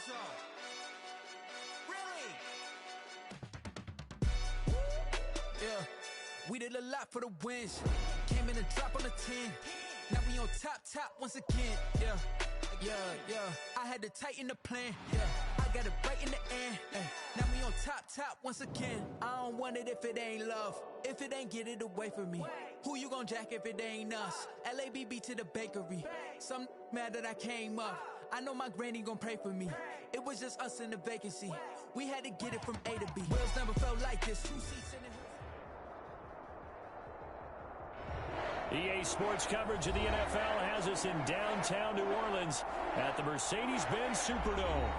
so. Really? Yeah, we did a lot for the wins. Came in and drop on the 10. Now we on top once again. Yeah. I had to tighten the plan. Yeah, I got it right in the end. Now we on top once again. I don't want it if it ain't love. If it ain't, get it away from me. Who you gon' jack if it ain't us? LABB to the bakery. Some mad that I came up. I know my granny gon' pray for me. It was just us in the vacancy. We had to get it from A to B. Wheels never felt like this. 2 seats in the EA Sports coverage of the NFL has us in downtown New Orleans at the Mercedes-Benz Superdome.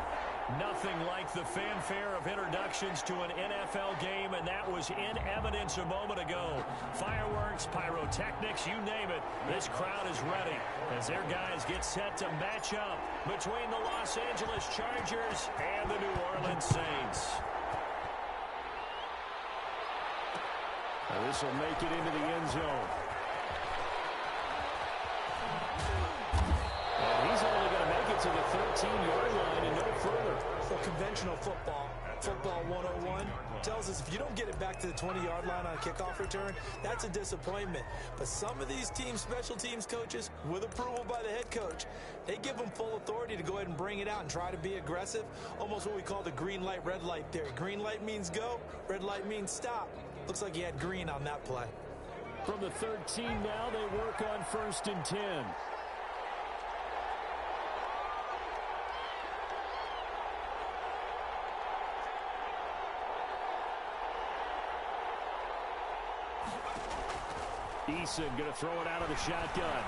Nothing like the fanfare of introductions to an NFL game, and that was in evidence a moment ago. Fireworks, pyrotechnics, you name it. This crowd is ready as their guys get set to match up between the Los Angeles Chargers and the New Orleans Saints. Now this will make it into the end zone. He's only going to make it to the 13-yard line and no further. Well, conventional football 101, tells us if you don't get it back to the 20-yard line on a kickoff return, that's a disappointment. But some of these teams, special teams coaches, with approval by the head coach, they give them full authority to go ahead and bring it out and try to be aggressive, almost what we call the green light, red light theory. Green light means go, red light means stop. Looks like he had green on that play. From the 13 now, they work on 1st and 10. Eason going to throw it out of the shotgun.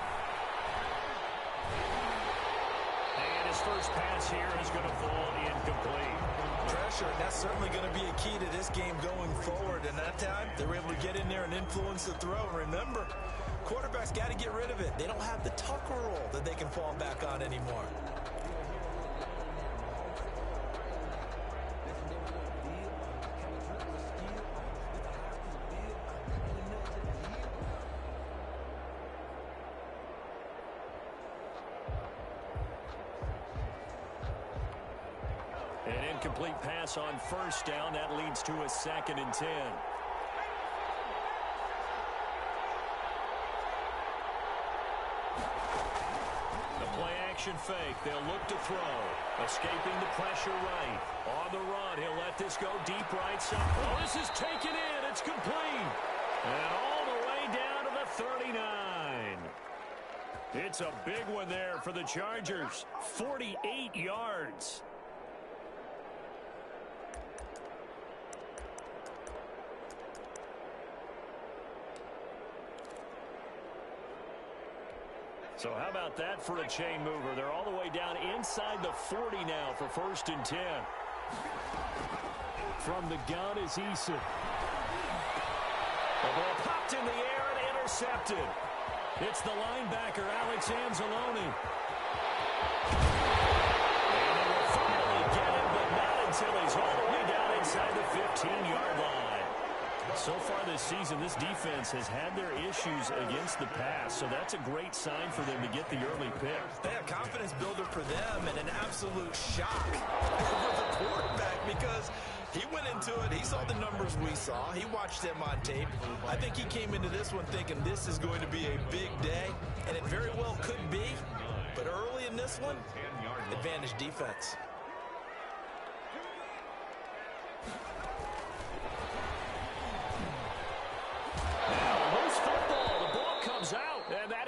And his first pass here is going to fall incomplete. Pressure, that's certainly going to be a key to this game going forward. And that time, they were able to get in there and influence the throw. Remember, quarterbacks got to get rid of it. They don't have the Tucker roll that they can fall back on anymore. An incomplete pass on 1st down. That leads to a 2nd and 10. The play-action fake. They'll look to throw. Escaping the pressure right. On the run, he'll let this go deep right side. Oh, this is taken in. It's complete. And all the way down to the 39. It's a big one there for the Chargers. 48 yards. So how about that for a chain mover? They're all the way down inside the 40 now for 1st and 10. From the gun is Eason. The ball popped in the air and intercepted. It's the linebacker, Alex Anzalone. And they will finally get it, but not until he's all the way down inside the 15-yard line. So far this season, this defense has had their issues against the pass, so that's a great sign for them to get the early pick. Yeah, confidence builder for them and an absolute shock for the quarterback because he went into it. He saw the numbers we saw. He watched them on tape. I think he came into this one thinking this is going to be a big day, and it very well could be. But early in this one, advantage defense.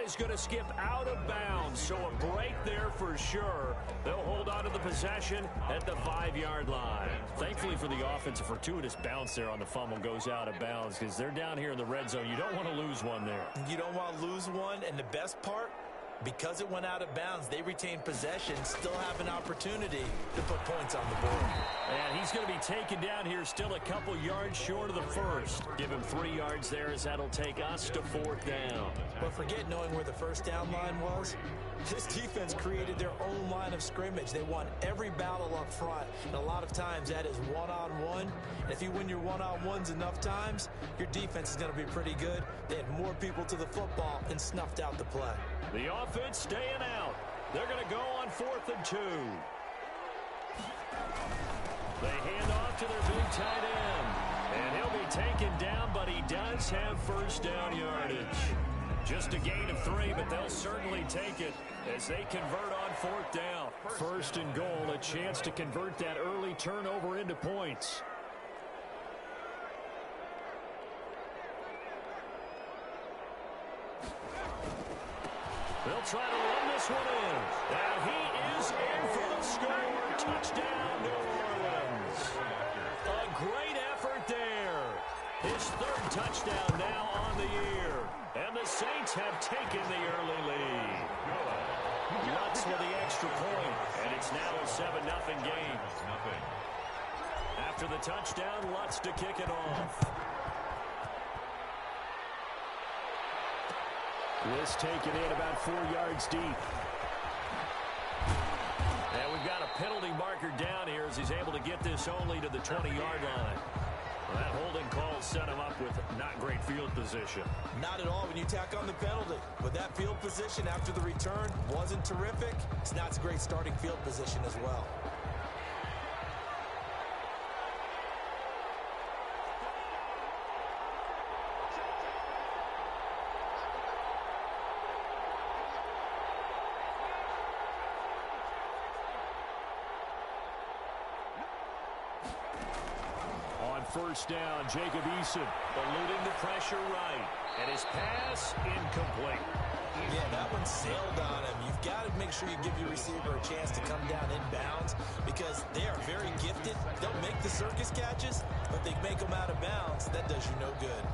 Is going to skip out of bounds, so a break there for sure. They'll hold on to the possession at the 5-yard line. Thankfully for the offense, a fortuitous bounce there on the fumble goes out of bounds because they're down here in the red zone. You don't want to lose one there. You don't want to lose one, and the best part, because it went out of bounds, they retain possession, still have an opportunity to put points on the board. And he's going to be taken down here still a couple yards short of the first. Give him 3 yards there as that'll take us to 4th down. But forget knowing where the 1st down line was. This defense created their own line of scrimmage. They won every battle up front, and a lot of times that is one-on-one. And if you win your one-on-ones enough times, your defense is going to be pretty good. They had more people to the football and snuffed out the play. The offense staying out. They're going to go on 4th and 2. They hand off to their big tight end. And he'll be taken down, but he does have first down yardage. Just a gain of 3, but they'll certainly take it as they convert on 4th down. First and goal, a chance to convert that early turnover into points. They'll try to run this one in. And he is in for the score. Touchdown, New Orleans. A great effort there. His 3rd touchdown now on the year. And the Saints have taken the early lead. Lutz with the extra point, and it's now a 7-0 game. After the touchdown, Lutz to kick it off. This taken in about 4 yards deep. And we've got a penalty marker down here as he's able to get this only to the 20-yard line. Well, that holding call set him up with not great field position. Not at all when you tack on the penalty. But that field position after the return wasn't terrific. It's not a great starting field position as well. First down, Jacob Eason eluding the pressure right. And his pass incomplete. Yeah, that one sailed on him. You've got to make sure you give your receiver a chance to come down inbounds because they are very gifted. They'll make the circus catches, but they make them out of bounds. That does you no good.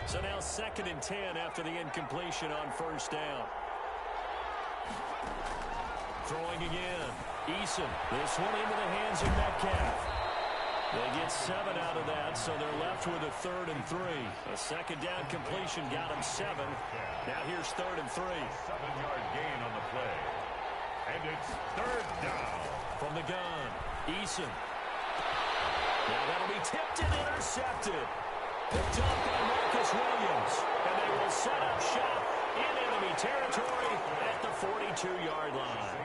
So now 2nd and 10 after the incompletion on first down. Throwing again. Eason. This one into the hands of Metcalf. They get 7 out of that, so they're left with a 3rd and 3. A 2nd down completion got him 7. Now here's 3rd and 3. 7-yard gain on the play. And it's 3rd down. From the gun. Eason. Now that'll be tipped and intercepted. Picked up by Marcus Williams. And they will set up shop in enemy territory at the 42-yard line.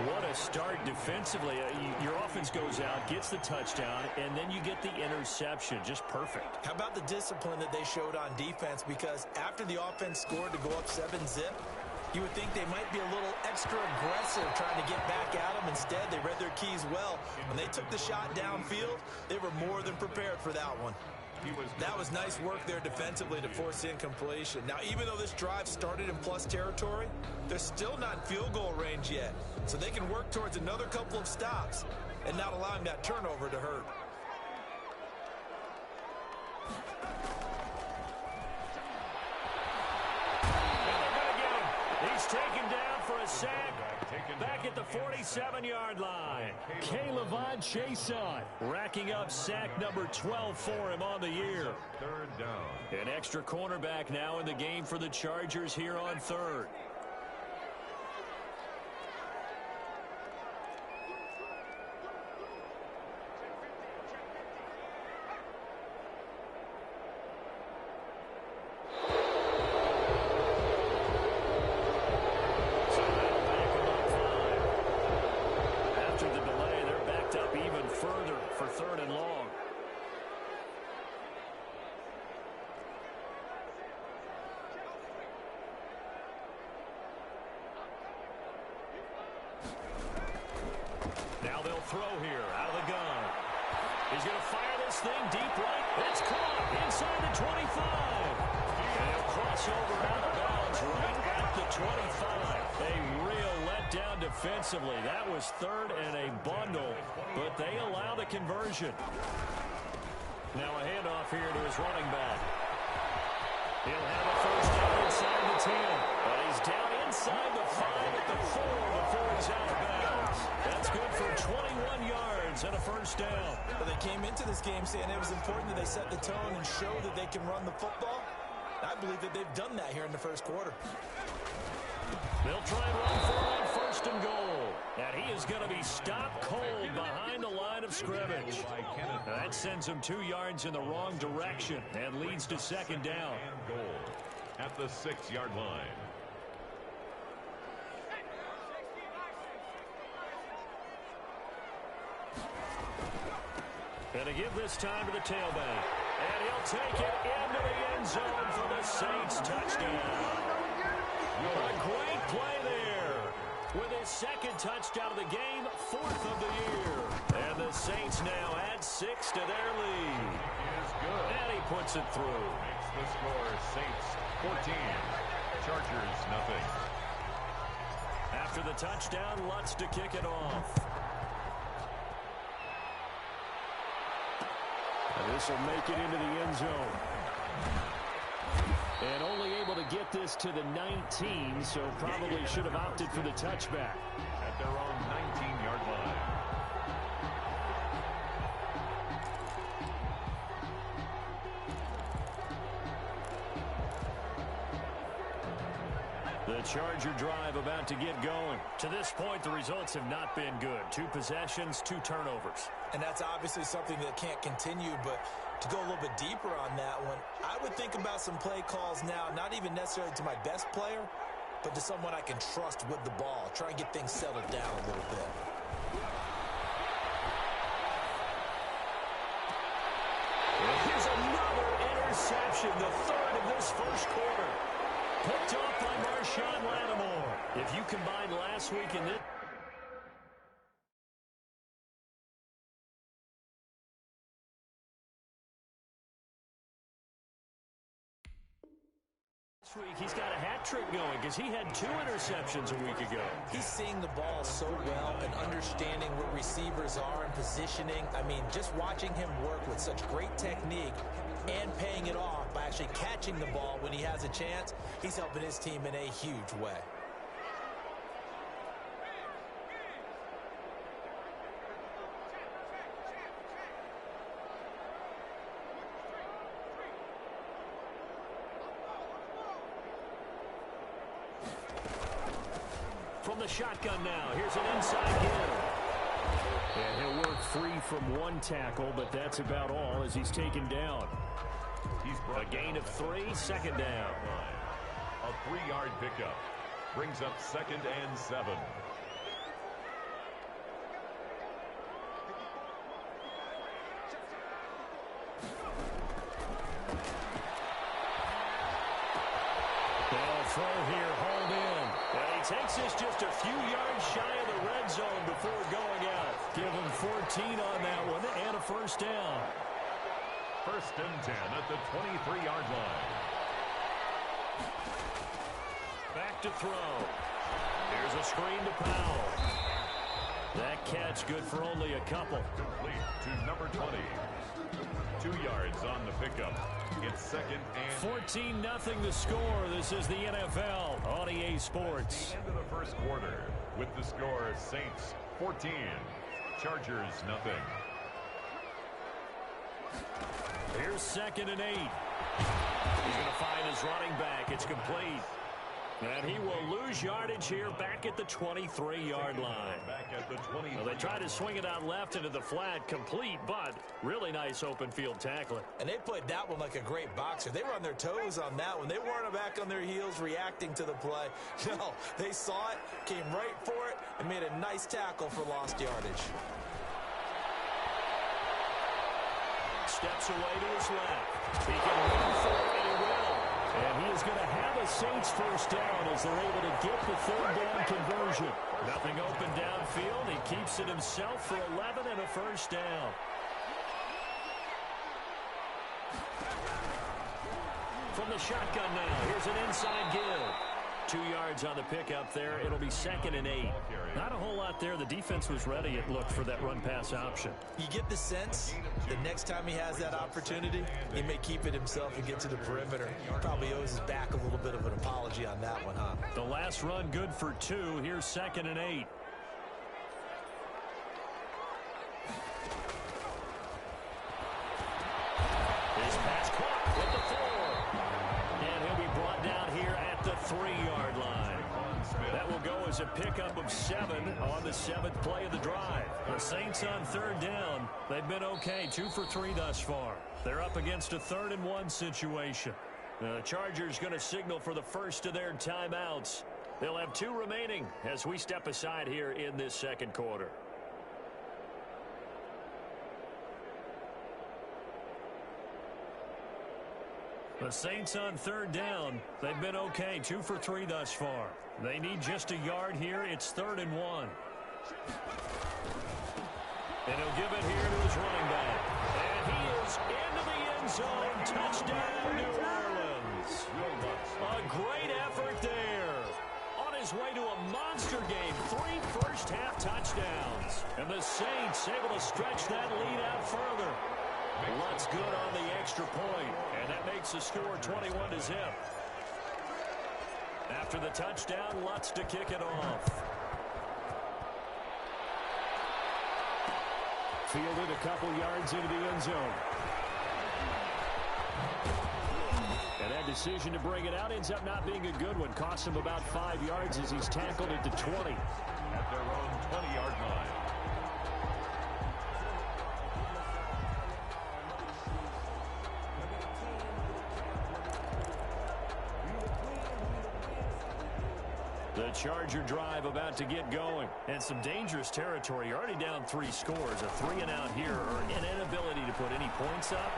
What a start defensively. Your offense goes out, gets the touchdown, and then you get the interception. Just perfect. How about the discipline that they showed on defense? Because after the offense scored to go up 7-zip, you would think they might be a little extra aggressive trying to get back at them. Instead, they read their keys well. When they took the shot downfield, they were more than prepared for that one. That was nice work there defensively to force incompletion. Now, even though this drive started in plus territory, they're still not in field goal range yet. So they can work towards another couple of stops and not allowing that turnover to hurt. He's taken down for a sack back at the 47-yard line. K'Lavon Chaisson racking up sack number 12 for him on the year. 3rd down. An extra cornerback now in the game for the Chargers here on 3rd. Now they'll throw here out of the gun. He's going to fire this thing deep right. It's caught inside the 25. And he'll cross over out of bounds right at the 25. A real letdown defensively. That was 3rd and a bundle, but they allow the conversion. Now a handoff here to his running back. He'll have a first down inside the 10. But he's down inside the 5 at the 4 before he's out of bounds. That's good for 21 yards and a first down. Well, they came into this game saying it was important that they set the tone and show that they can run the football. I believe that they've done that here in the first quarter. They'll try and run for it on 1st and goal. And he is going to be stopped cold behind the line of scrimmage. That sends him 2 yards in the wrong direction and leads to second down. And goal at the 6-yard line. And to give this time to the tailback. And he'll take it into the end zone for the Saints touchdown. A great play there. With his second touchdown of the game, 4th of the year. And the Saints now add 6 to their lead. Is good. And he puts it through. Makes the score Saints 14. Chargers nothing. After the touchdown, Lutz to kick it off. And this will make it into the end zone. And only able to get this to the 19, so probably should have opted for the touchback. At their own 19-yard line. The Charger drive about to get going. To this point, the results have not been good. 2 possessions, 2 turnovers. And that's obviously something that can't continue, but to go a little bit deeper on that one, I would think about some play calls now, not even necessarily to my best player, but to someone I can trust with the ball. Try and get things settled down a little bit. Here's another interception, the 3rd of this first quarter. Picked off by Marshawn Lattimore. If you combine last week and this week, he's got a hat trick going because he had 2 interceptions a week ago. He's seeing the ball so well and understanding what receivers are and positioning. I mean, just watching him work with such great technique and paying it off by actually catching the ball when he has a chance, he's helping his team in a huge way. From the shotgun now, here's an inside give. And he'll work free from 1 tackle, but that's about all as he's taken down. He's A gain of 3, second down. A 3-yard pickup. Brings up 2nd and 7. They'll throw here, hold in. And he takes this just a few yards shy of the red zone before going out. Give him 14 on that one and a first down. 1st and 10 at the 23-yard line. Back to throw. Here's a screen to Powell. That catch good for only a couple. Complete to number 20. 2 yards on the pickup. It's 2nd and 14-0 the score. This is the NFL on EA Sports. the end of the first quarter with the score Saints 14, Chargers nothing. Here's 2nd and 8. He's going to find his running back. It's complete. And he will lose yardage here back at the 23-yard line. Back at the 20. Well, they tried to swing it out left into the flat, complete, but really nice open field tackling. And they played that one like a great boxer. They were on their toes on that one. They weren't back on their heels reacting to the play. No, they saw it, came right for it, and made a nice tackle for lost yardage. Steps away to his left. He can run for it, and he will. And he is going to have a Saints first down as they're able to get the 3rd down conversion. Nothing open downfield. He keeps it himself for 11 and a first down. From the shotgun now, here's an inside give. 2 yards on the pickup there. It'll be 2nd and 8. Not a whole lot there. The defense was ready, it looked, for that run-pass option. You get the sense the next time he has that opportunity, he may keep it himself and get to the perimeter. Probably owes his back a little bit of an apology on that one, huh? The last run good for 2. Here's 2nd and 8. His pass caught with the 4. And he'll be brought down here at the 3-yard line. That will go as is a pickup of 7 on the 7th play of the drive. The Saints on 3rd down. They've been okay, 2 for 3 thus far. They're up against a 3rd and 1 situation. The Chargers going to signal for the first of their timeouts. They'll have 2 remaining as we step aside here in this second quarter. The Saints on 3rd down. They've been okay, 2 for 3 thus far. They need just a yard here. It's 3rd and 1. And he'll give it here to his running back. And he is into the end zone. Touchdown, New Orleans. A great effort there. On his way to a monster game. 3 first-half touchdowns. And the Saints able to stretch that lead out further. Lutz good on the extra point, and that makes the score 21-0. After the touchdown, Lutz to kick it off. Fielded a couple yards into the end zone. And that decision to bring it out ends up not being a good one. Cost him about 5 yards as he's tackled it to 20. At their own 20-yard line. The Charger drive about to get going. And some dangerous territory. You're already down 3 scores. A 3-and-out here or an inability to put any points up.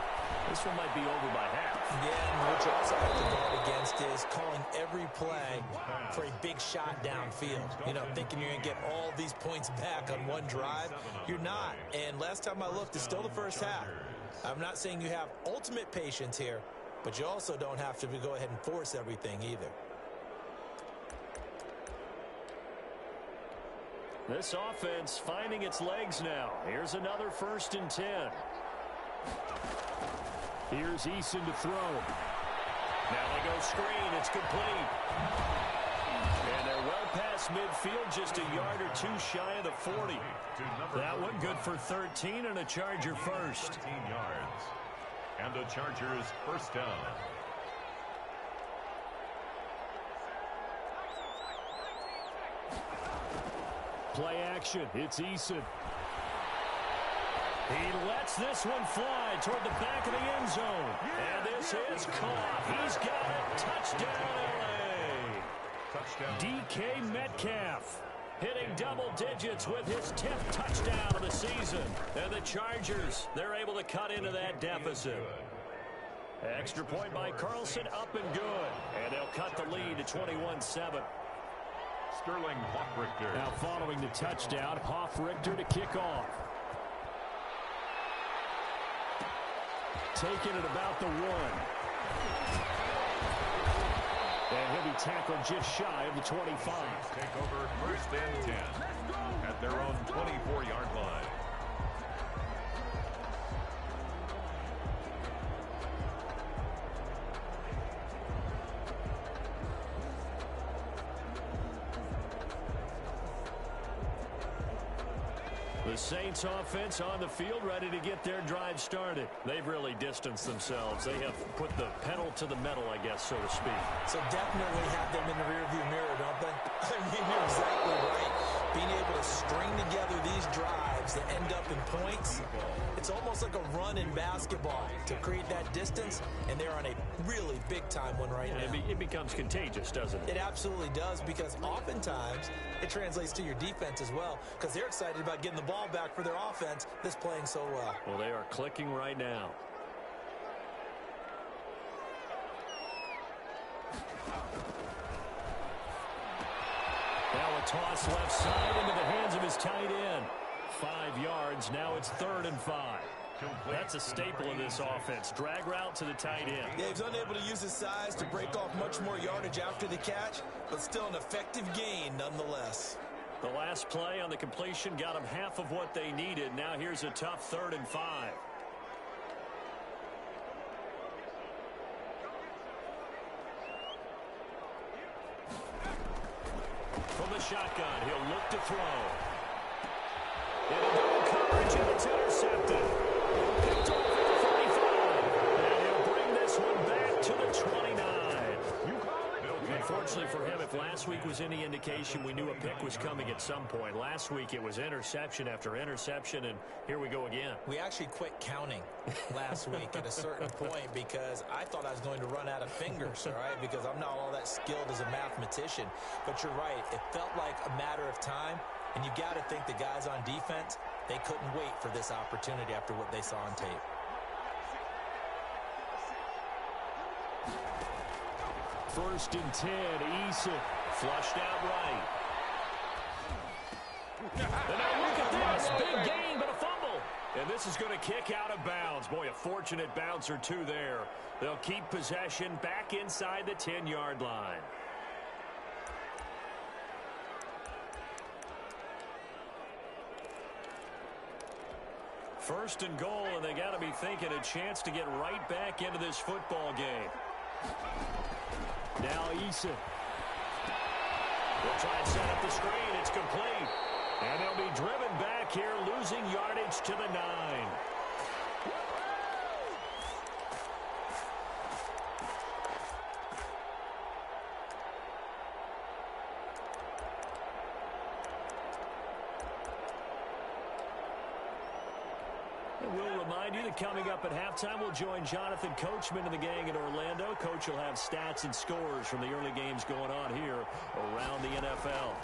This one might be over by half. Yeah, and what you also have to guard against is calling every play for a big shot downfield. You know, thinking you're going to get all these points back on one drive. You're not. And last time I looked, it's still the first half. I'm not saying you have ultimate patience here, but you also don't have to go ahead and force everything either. This offense finding its legs now. Here's another 1st and 10. Here's Eason to throw. Now they go screen. It's complete. And they're well past midfield, just a yard or 2 shy of the 40. That one good for 13 and a Charger first. 13 yards. And the Chargers first down. Play action. It's Eason. He lets this one fly toward the back of the end zone. And this is caught. He's got it. Touchdown, L.A. Touchdown. DK Metcalf hitting double digits with his 10th touchdown of the season. And the Chargers, they're able to cut into that deficit. Extra point by Carlson, up and good. And they'll cut the lead to 21-7. Sterling Hoffrichter. Now following the touchdown, Hoffrichter to kick off. Taking it about the 1. And he'll be tackled just shy of the 25. Take over 1st and 10 at their own 24-yard line. The Saints offense on the field, ready to get their drive started. They've really distanced themselves. They have put the pedal to the metal, I guess, so to speak. So definitely have them in the rearview mirror, don't they? I mean, you're exactly right. Being able to string together these drives that end up in points, it's almost like a run in basketball to create that distance, and they're on a really big-time one right now. It becomes contagious, doesn't it? It absolutely does, because oftentimes it translates to your defense as well, because they're excited about getting the ball back for their offense that's playing so well. Well, they are clicking right now. Now a toss left side into the hands of his tight end. 5 yards. Now it's 3rd and 5. That's a staple of this offense. Drag route to the tight end. Yeah, he's unable to use his size to break off much more yardage after the catch, but still an effective gain nonetheless. The last play on the completion got them half of what they needed. Now here's a tough 3rd and 5. From the shotgun, he'll look to throw. Into double coverage, and it's intercepted. Picked off at the 45. And he'll bring this one back to the 29. Unfortunately for him, if last last week was any indication, we knew a pick was coming at some point. Last week it was interception after interception, and here we go again. We actually quit counting last week at a certain point because I thought I was going to run out of fingers, all right, because I'm not all that skilled as a mathematician. But you're right. It felt like a matter of time, and you got to think the guys on defense, they couldn't wait for this opportunity after what they saw on tape. First and 10, Issa flushed out right. And now look at this, big gain, but a fumble. And this is going to kick out of bounds. Boy, a fortunate bounce or two there. They'll keep possession back inside the 10-yard line. First and goal, and they got to be thinking a chance to get right back into this football game. Now Issa. They'll try and set up the screen. It's complete. And they'll be driven back here, losing yardage to the 9. We'll remind you that coming up at halftime, we'll join Jonathan Coachman and the gang in Orlando. Coach will have stats and scores from the early games going on here around the NFL.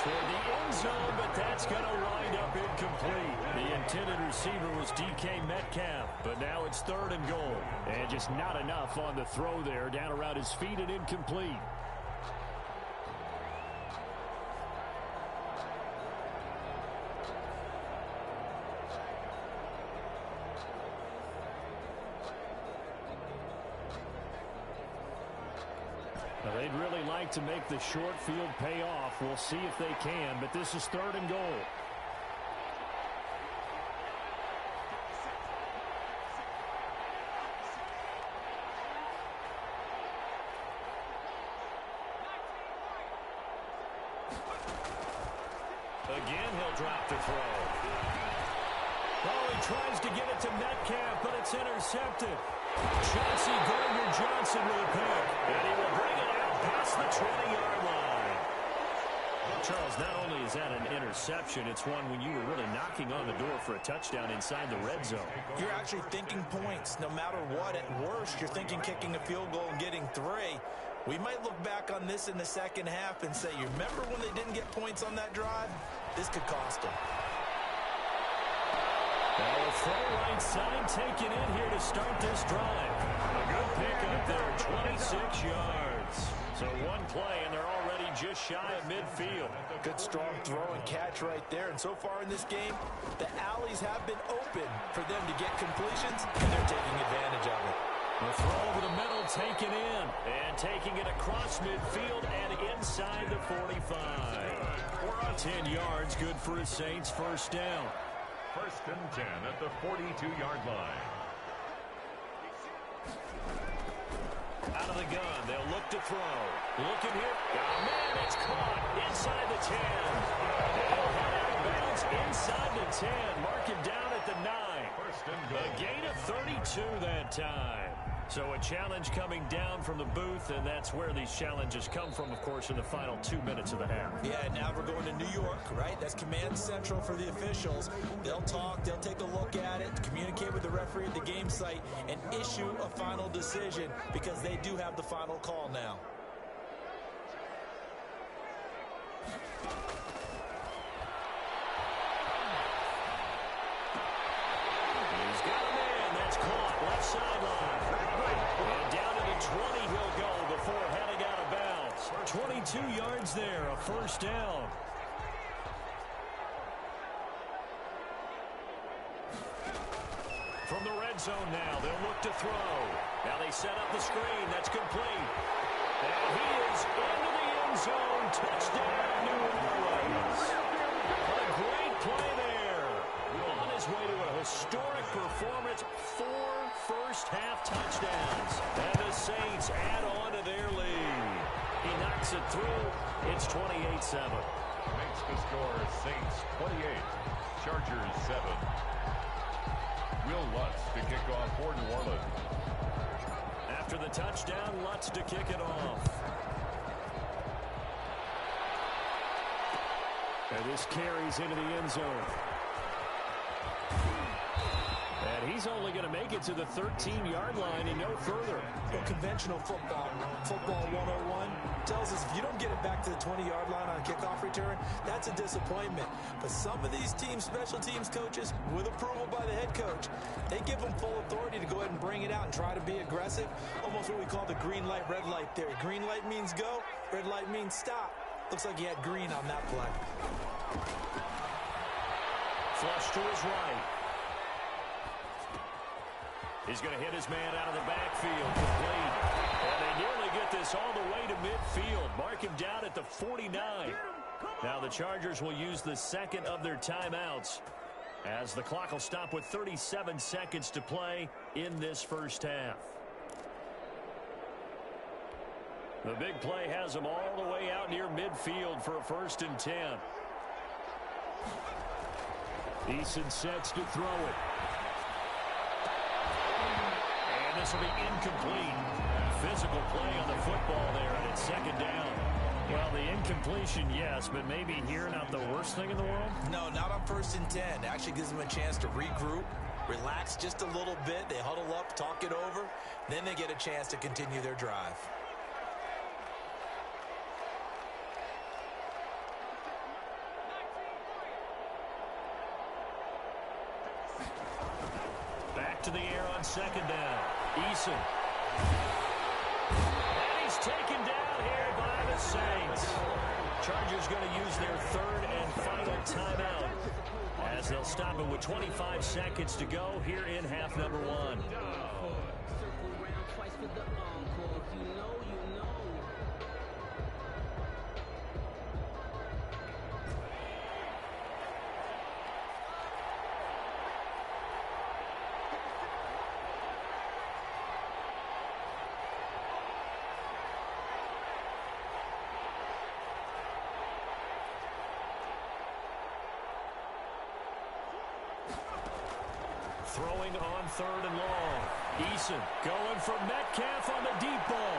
Toward the end zone, but that's going to wind up incomplete. The intended receiver was DK Metcalf, but now it's 3rd and goal. And just not enough on the throw there, down around his feet and incomplete. They'd really like to make the short field pay off. We'll see if they can, but this is 3rd and goal. Again, he'll drop the throw. Oh, he tries to get it to Metcalf, but it's intercepted. Chauncey Gardner-Johnson with a pick, and he will bring it out past the 20-yard line. Charles, not only is that an interception, it's one when you were really knocking on the door for a touchdown inside the red zone. You're actually thinking points. No matter what, at worst, you're thinking kicking a field goal and getting 3. We might look back on this in the second half and say, you remember when they didn't get points on that drive? This could cost them. Now a throw right side taken in here to start this drive. A good pick up there, 26 yards. So one play, and they're already just shy of midfield. Good strong throw and catch right there. And so far in this game, the alleys have been open for them to get completions, and they're taking advantage of it. The throw over the middle taken in, and taking it across midfield and inside the 45. 10 yards, good for his Saints, first down. 1st and 10 at the 42-yard line. Out of the gun, they'll look to throw. Looking here. Oh, man, it's caught inside the 10. They'll head out of bounds inside the 10. Mark him down at the 9. A gain of 32 that time. So a challenge coming down from the booth, and that's where these challenges come from, of course, in the final 2 minutes of the half. Yeah, now we're going to New York, right? That's command central for the officials. They'll talk, they'll take a look at it, communicate with the referee at the game site, and issue a final decision because they do have the final call now. He's got a man that's caught left sideline. And down to the 20 he'll go before heading out of bounds. 22 yards there, a first down. From the red zone now, they'll look to throw. Now they set up the screen. That's complete. And he is into the end zone. Touchdown, New Orleans. A great play there. On his way to a historic performance. 4 first-half touchdowns. And the Saints add on to their lead. He knocks it through. It's 28-7. Makes the score Saints 28, Chargers 7. Will Lutz to kick off for New Orleans. After the touchdown, Lutz to kick it off. And this carries into the end zone. And he's only going to make it to the 13-yard line and no further. Well, conventional football 101, tells us if you don't get it back to the 20-yard line on a kickoff return, that's a disappointment. But some of these teams, special teams coaches, with approval by the head coach, they give them full authority to go ahead and bring it out and try to be aggressive. Almost what we call the green light, red light theory. Green light means go, red light means stop. Looks like he had green on that play. Flush to his right. He's going to hit his man out of the backfield. Complete. And they nearly get this all the way to midfield. Mark him down at the 49. Now the Chargers will use the second of their timeouts as the clock will stop with 37 seconds to play in this first half. The big play has him all the way out near midfield for a 1st and 10. Eason sets to throw it. And this will be incomplete. Physical play on the football there, and it's 2nd down. Well, the incompletion, yes, but maybe here not the worst thing in the world? No, not on 1st and 10. It actually gives them a chance to regroup, relax just a little bit. They huddle up, talk it over. Then they get a chance to continue their drive. Back to the air on 2nd down. Eason. And he's taken down here by the Saints. Chargers going to use their 3rd and final timeout as they'll stop it with 25 seconds to go here in half number 1. Throwing on 3rd and long. Eason going for Metcalf on the deep ball.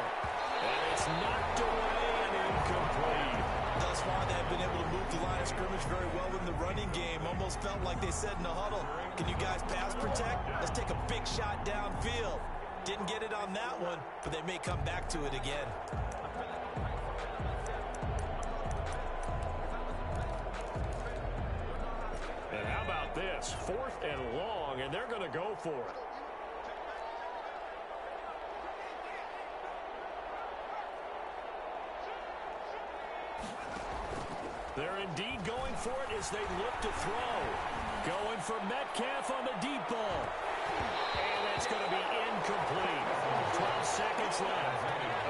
And it's knocked away and incomplete. Thus far, they've been able to move the line of scrimmage very well in the running game. Almost felt like they said in the huddle, can you guys pass protect? Let's take a big shot downfield. Didn't get it on that one, but they may come back to it again. And how about this? 4th and long, and they're going to go for it. They're indeed going for it as they look to throw. Going for Metcalf on the deep ball. And that's going to be incomplete. 12 seconds left.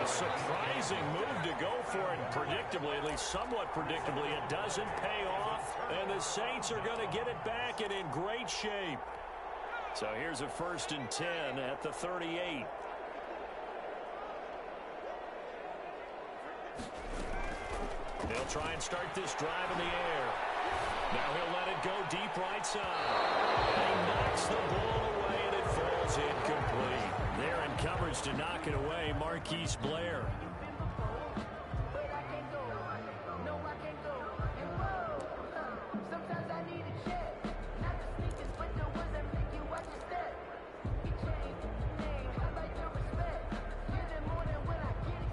A surprising move to go for it. Predictably, at least somewhat predictably, it doesn't pay off. And the Saints are going to get it back and in great shape. So here's a 1st and 10 at the 38. They'll try and start this drive in the air. Now he'll let it go deep right side. And he knocks the ball away, and it falls incomplete. There in coverage to knock it away, Marquise Blair.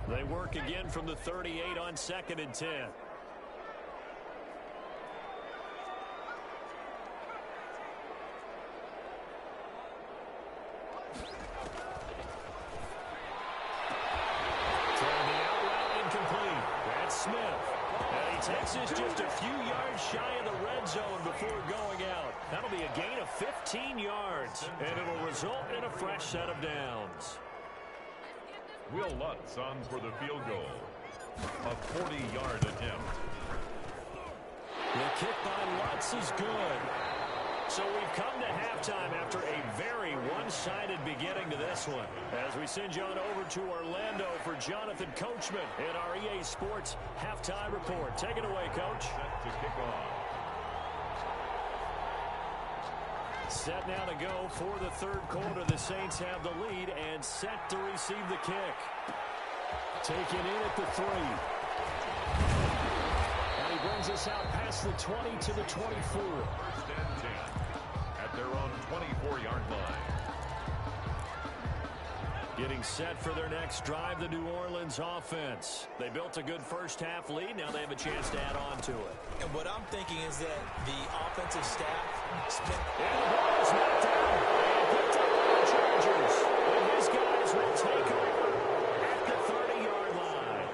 They work again from the 38 on 2nd and 10. Smith. And he takes this just a few yards shy of the red zone before going out. That'll be a gain of 15 yards, and it'll result in a fresh set of downs. Will Lutz on for the field goal. A 40-yard attempt. The kick by Lutz is good. So we've come to halftime after a very one-sided beginning to this one. As we send you on over to Orlando for Jonathan Coachman in our EA Sports Halftime Report. Take it away, Coach. Set to kick off. Set now to go for the third quarter. The Saints have the lead and set to receive the kick. Taken in at the 3. And he brings us out past the 20 to the 24. First and 10 at their own 24-yard line. Getting set for their next drive, the New Orleans offense. They built a good first-half lead. Now they have a chance to add on to it. And what I'm thinking is that the offensive staff spent... And the ball is knocked down and picked up by the Chargers. And his guys will take over at the 30-yard line.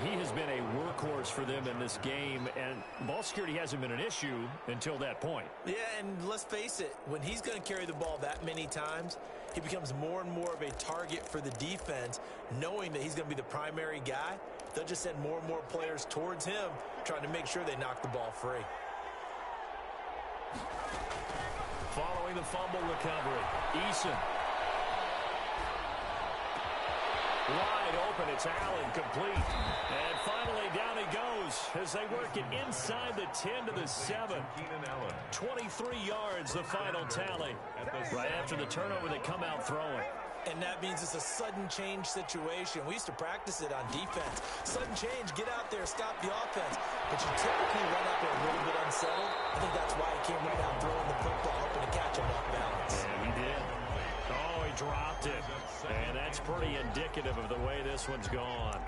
He has been a workhorse for them in this game, and ball security hasn't been an issue until that point. Yeah, and let's face it, when he's going to carry the ball that many times, he becomes more and more of a target for the defense, knowing that he's going to be the primary guy. They'll just send more and more players towards him, trying to make sure they knock the ball free. Following the fumble recovery, Eason. Wide open, it's Allen, complete. And finally down he goes as they work it inside the 10 to the 7. 23 yards, the final tally. Right after the turnover, they come out throwing. And that means it's a sudden change situation. We used to practice it on defense. Sudden change, get out there, stop the offense. But you typically run out there a little bit unsettled. I think that's why he came right out throwing the football, hoping to catch him off balance. Yeah, he did. Oh, he dropped it. And that's pretty indicative of the way this one's gone.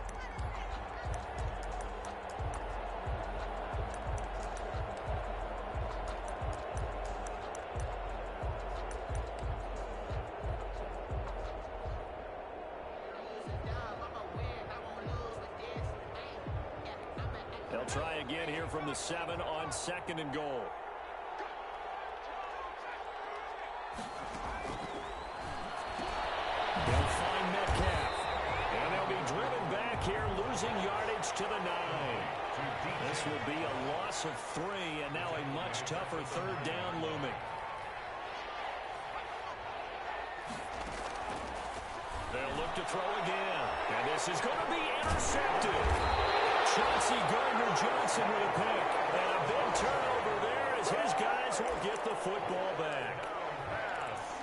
They'll try again here from the 7 on 2nd and goal. They'll find Metcalf. And they'll be driven back here, losing yardage to the 9. This will be a loss of 3, and now a much tougher third down looming. They'll look to throw again. And this is going to be intercepted. Chauncey Gardner-Johnson with a pick. And a big turnover there as his guys will get the football back.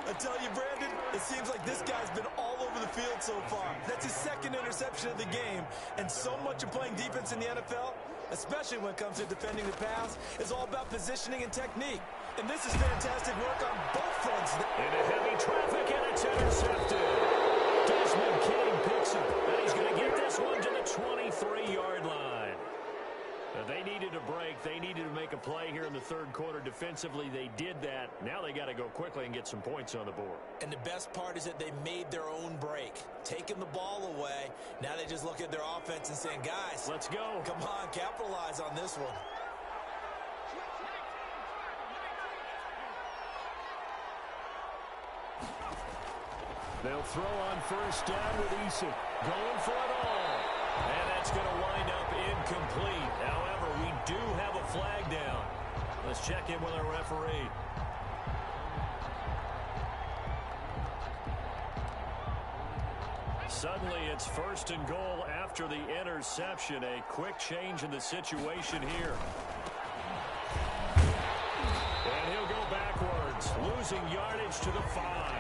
I tell you, Brandon, it seems like this guy's been all over the field so far. That's his second interception of the game. And so much of playing defense in the NFL, especially when it comes to defending the pass, is all about positioning and technique. And this is fantastic work on both fronts. Into heavy traffic, and it's intercepted. Desmond King picks it. And he's going to get this one to the 23-yard line. They needed a break. They needed to make a play here in the third quarter. Defensively, they did that. Now they got to go quickly and get some points on the board. And the best part is that they made their own break, taking the ball away. Now they just look at their offense and saying, guys, let's go. Come on, capitalize on this one. They'll throw on first down with Eason. Going for it all. And that's going to wind up incomplete. However, we do have a flag down. Let's check in with our referee. Suddenly, it's 1st and goal after the interception. A quick change in the situation here. And he'll go backwards, losing yardage to the 5.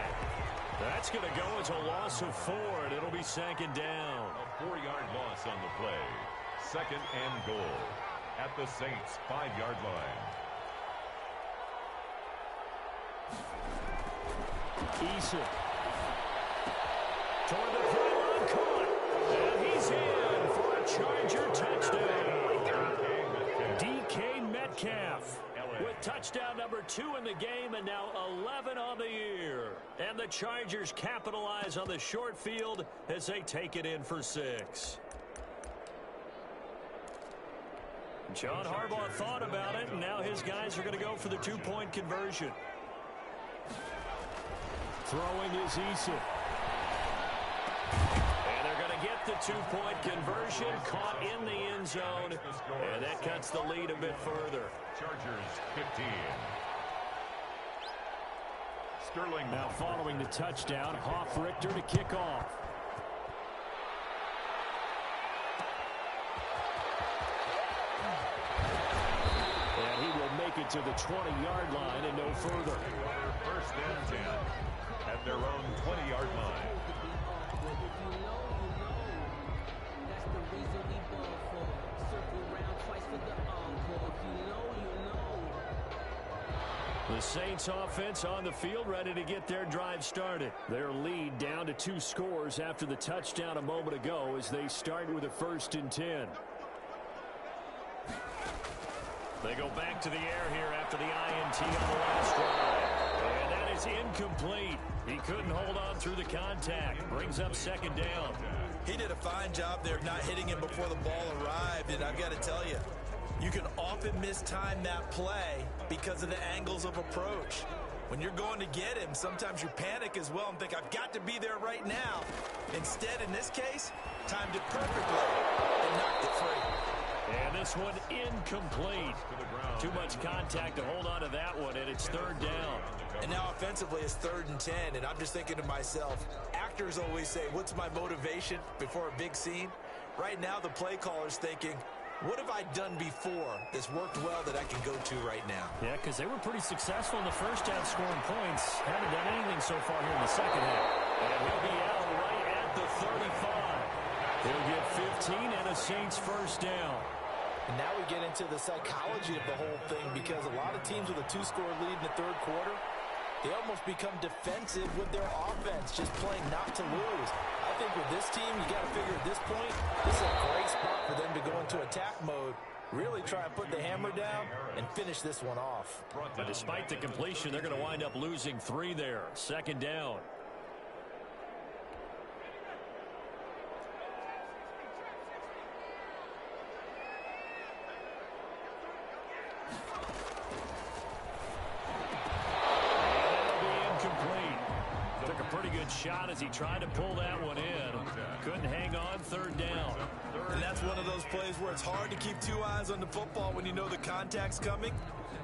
That's going to go as a loss of 4, and it'll be 2nd down. A 4-yard loss on the play. 2nd and goal at the Saints' 5-yard line. Eason. Toward the pylon, caught. And he's in for a Charger touchdown. DK Metcalf with touchdown number 2 in the game, and now 11 on the year. And the Chargers capitalize on the short field as they take it in for 6. John Harbaugh thought about it, and now his guys are going to go for the 2-point conversion. Throwing is Eason. And they're going to get the 2-point conversion, caught in the end zone, and that cuts the lead a bit further. Chargers 15. Sterling. Now following the touchdown, Richter to kick off. And he will make it to the 20-yard line and no further. First and 10 at their own 20-yard line. The Saints offense on the field, ready to get their drive started. Their lead down to 2 scores after the touchdown a moment ago as they start with a 1st and 10. They go back to the air here after the INT on the last drive. And that is incomplete. He couldn't hold on through the contact. Brings up 2nd down. He did a fine job there not hitting him before the ball arrived, and I've got to tell you, you can often mistime that play because of the angles of approach. When you're going to get him, sometimes you panic as well and think, I've got to be there right now. Instead, in this case, timed it perfectly and knocked it free. And this one incomplete. Too much contact to hold on to that one, and it's 3rd down. And now offensively, it's 3rd and 10, and I'm just thinking to myself, actors always say, what's my motivation before a big scene? Right now, the play caller's thinking, what have I done before that's worked well that I can go to right now? Yeah, because they were pretty successful in the first half scoring points. Haven't done anything so far here in the second half. And he'll be out right at the 35. He'll get 15 and a Saints 1st down. And now we get into the psychology of the whole thing, because a lot of teams with a 2-score lead in the 3rd quarter, they almost become defensive with their offense, just playing not to lose. I think with this team, you got to figure at this point, this is a great spot for them to go into attack mode, really try and put the hammer down and finish this one off. But despite the completion, they're going to wind up losing 3 there. 2nd down. Shot as he tried to pull that one in. Couldn't hang on. 3rd down. And that's one of those plays where it's hard to keep 2 eyes on the football when you know the contact's coming,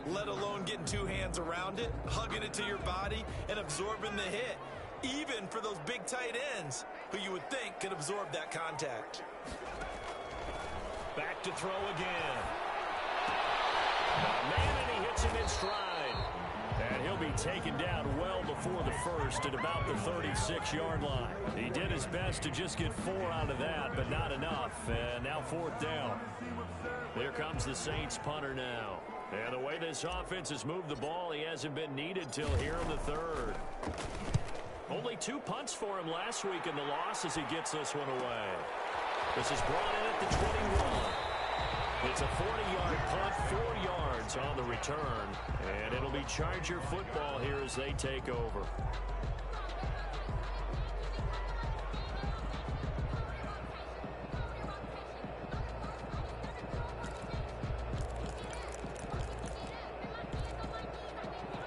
let alone getting 2 hands around it, hugging it to your body, and absorbing the hit, even for those big tight ends who you would think could absorb that contact. Back to throw again. Man, and he hits him in stride. And he'll be taken down well before the 1st at about the 36-yard line. He did his best to just get 4 out of that, but not enough. And now 4th down. Here comes the Saints punter now. And the way this offense has moved the ball, he hasn't been needed till here in the 3rd. Only 2 punts for him last week in the loss as he gets this one away. This is brought in at the 21. It's a 40-yard punt, 4 yards on the return, and it'll be Charger football here as they take over.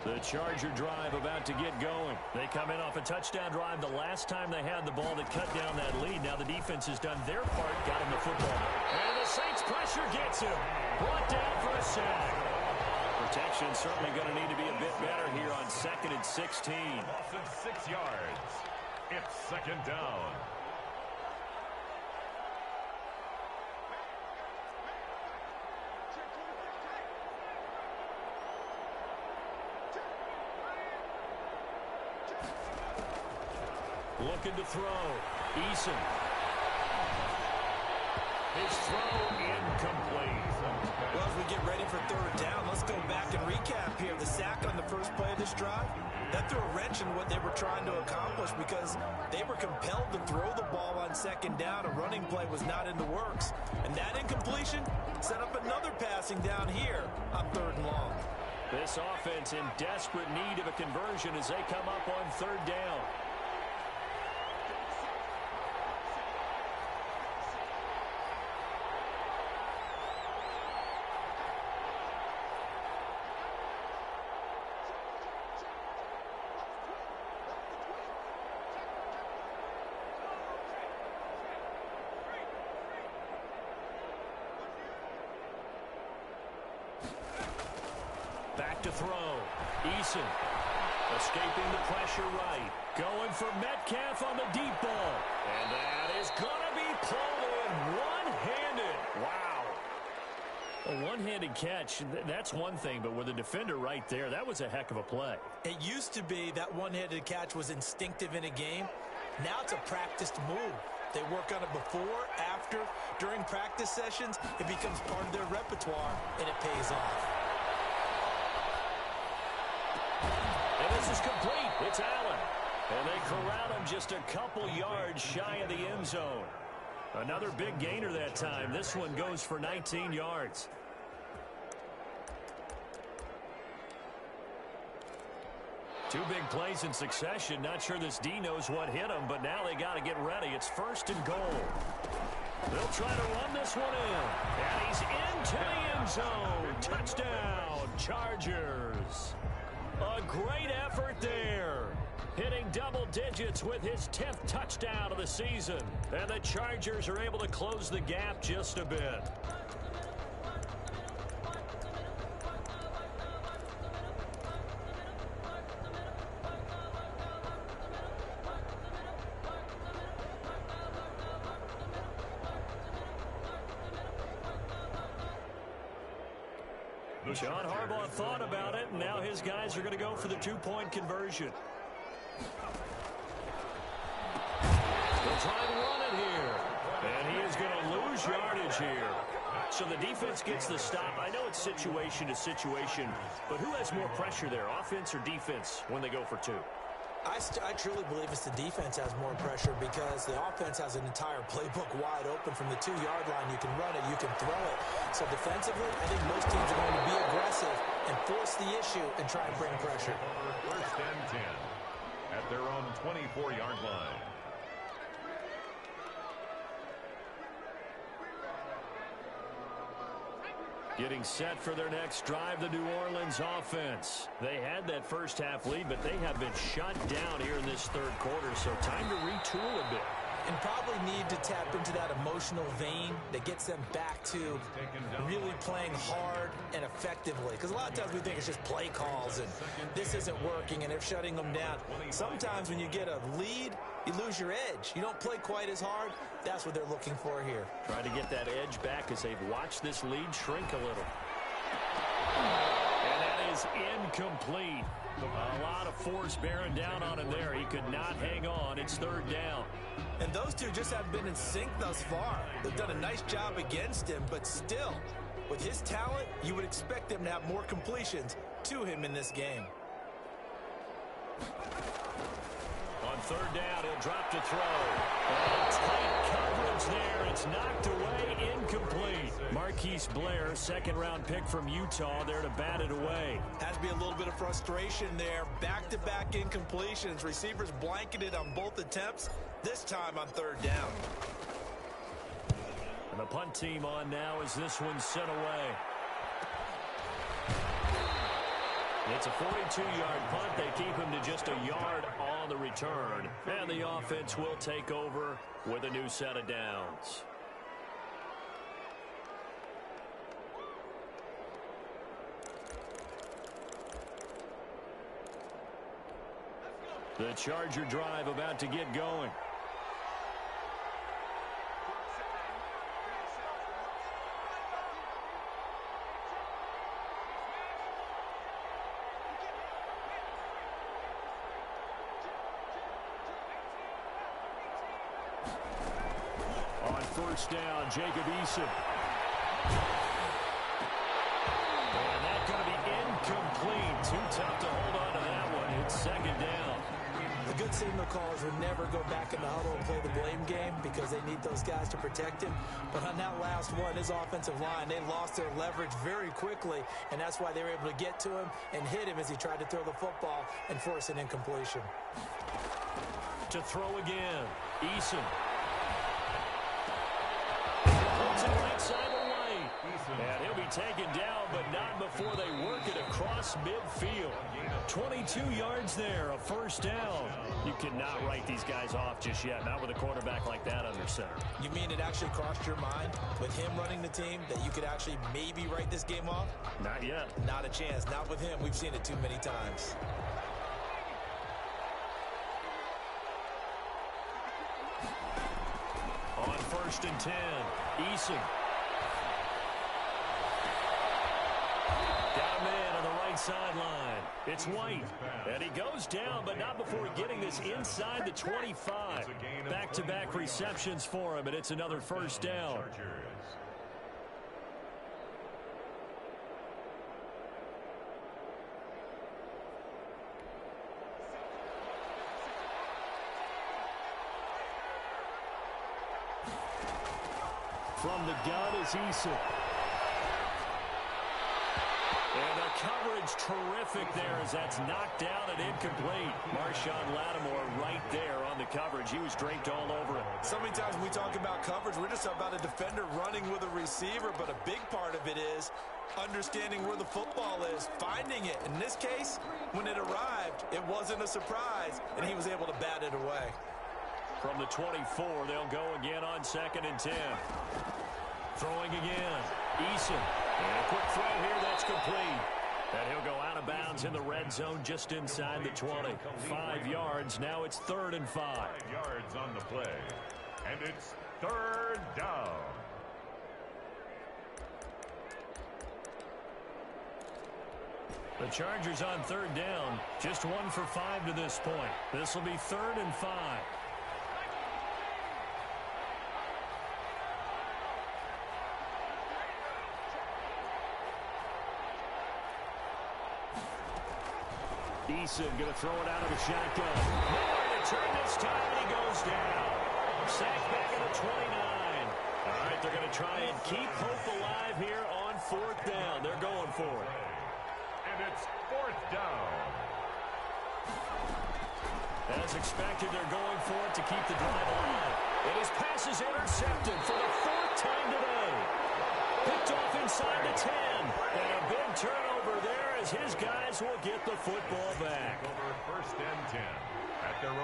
The Charger drive about to get going. They come in off a touchdown drive the last time they had the ball that cut down that lead. Now the defense has done their part, got him the football. And the Saints pressure gets him. Brought down for a sack. Protection certainly going to need to be a bit better here on 2nd and 16. Loss of 6 yards. It's 2nd down. Looking to throw. Eason. His throw incomplete. Well, as we get ready for 3rd down, let's go back and recap here. The sack on the first play of this drive, that threw a wrench in what they were trying to accomplish because they were compelled to throw the ball on 2nd down. A running play was not in the works. And that incompletion set up another passing down here on 3rd and long. This offense in desperate need of a conversion as they come up on 3rd down. Back to throw. Eason escaping the pressure right. Going for Metcalf on the deep ball. And that is going to be pulled in one-handed. Wow. A one-handed one-handed catch, that's one thing, but with a defender right there, that was a heck of a play. It used to be that one-handed catch was instinctive in a game. Now it's a practiced move. They work on it before, after, during practice sessions. It becomes part of their repertoire, and it pays off. And this is complete. It's Allen. And they corral him just a couple yards shy of the end zone. Another big gainer that time. This one goes for 19 yards. Two big plays in succession. Not sure this D knows what hit him, but now they got to get ready. It's 1st and goal. They'll try to run this one in. And he's into the end zone. Touchdown, Chargers. A great effort there. Hitting double digits with his 10th touchdown of the season. And the Chargers are able to close the gap just a bit. John Harbaugh thought about it, and now his guys are going to go for the 2-point conversion. They'll try and run it here. And he is going to lose yardage here. So the defense gets the stop. I know it's situation to situation, but who has more pressure there, offense or defense, when they go for 2? I truly believe it's the defense has more pressure because the offense has an entire playbook wide open from the 2-yard line. You can run it, you can throw it. So defensively, I think most teams are going to be aggressive and force the issue and try and bring pressure. 1st and 10 at their own 24-yard line. Getting set for their next drive, the New Orleans offense. They had that first half lead, but they have been shut down here in this 3rd quarter, so time to retool a bit. And probably need to tap into that emotional vein that gets them back to really playing hard and effectively. Because a lot of times we think it's just play calls and this isn't working and they're shutting them down. Sometimes when you get a lead, you lose your edge. You don't play quite as hard. That's what they're looking for here. Trying to get that edge back as they've watched this lead shrink a little. And that is incomplete. A lot of force bearing down on him there. He could not hang on. It's 3rd down. And those two just haven't been in sync thus far. They've done a nice job against him, but still, with his talent, you would expect them to have more completions to him in this game. On 3rd down, he'll drop to throw. And tight coverage there. It's knocked away, incomplete. Marquise Blair, 2nd-round pick from Utah, there to bat it away. Has to be a little bit of frustration there. Back-to-back incompletions. Receivers blanketed on both attempts, this time on 3rd down. And the punt team on now as this one's sent away. It's a 42-yard punt. They keep him to just a yard on the return. And the offense will take over with a new set of downs. The Charger drive about to get going. On 1st down, Jacob Eason. And that's going to be incomplete. Too tough to hold on to that one. It's 2nd down. The good signal callers would never go back in the huddle and play the blame game because they need those guys to protect him. But on that last one, his offensive line, they lost their leverage very quickly, and that's why they were able to get to him and hit him as he tried to throw the football and force an incompletion. To throw again, Eason. Puts it right side away. And he'll be taken down, but not before they work it across midfield. 22 yards there, a 1st down. You cannot write these guys off just yet, not with a quarterback like that under center. You mean it actually crossed your mind with him running the team that you could actually maybe write this game off? Not yet. Not a chance. Not with him. We've seen it too many times. On 1st and 10, Eason. Got him in on the right sideline. It's White. And he goes down, but not before getting this inside the 25. Back-to-back receptions for him, and it's another first down. From the gun is Eason. And the coverage terrific there as that's knocked down and incomplete. Marshawn Lattimore right there on the coverage. He was draped all over it. So many times when we talk about coverage, we're just about a defender running with a receiver, but a big part of it is understanding where the football is, finding it. In this case, when it arrived, it wasn't a surprise, and he was able to bat it away. From the 24, they'll go again on 2nd and 10. Throwing again. Eason. And a quick throw here, that's complete. And he'll go out of bounds in the red zone just inside the 20. 5 yards. Now it's 3rd and 5. 5 yards on the play. And it's 3rd down. The Chargers on 3rd down. Just 1 for 5 to this point. This will be 3rd and 5. Eason going to throw it out of the shotgun. Nowhere to turn this time, and he goes down. Sacked back at the 29. All right, they're going to try and keep hope alive here on 4th down. They're going for it. And it's 4th down. As expected, they're going for it to keep the drive alive. And his pass is intercepted for the 4th time today. Picked off inside the 10. And a big turnover there as his guys will get the football back. Over 1st and 10.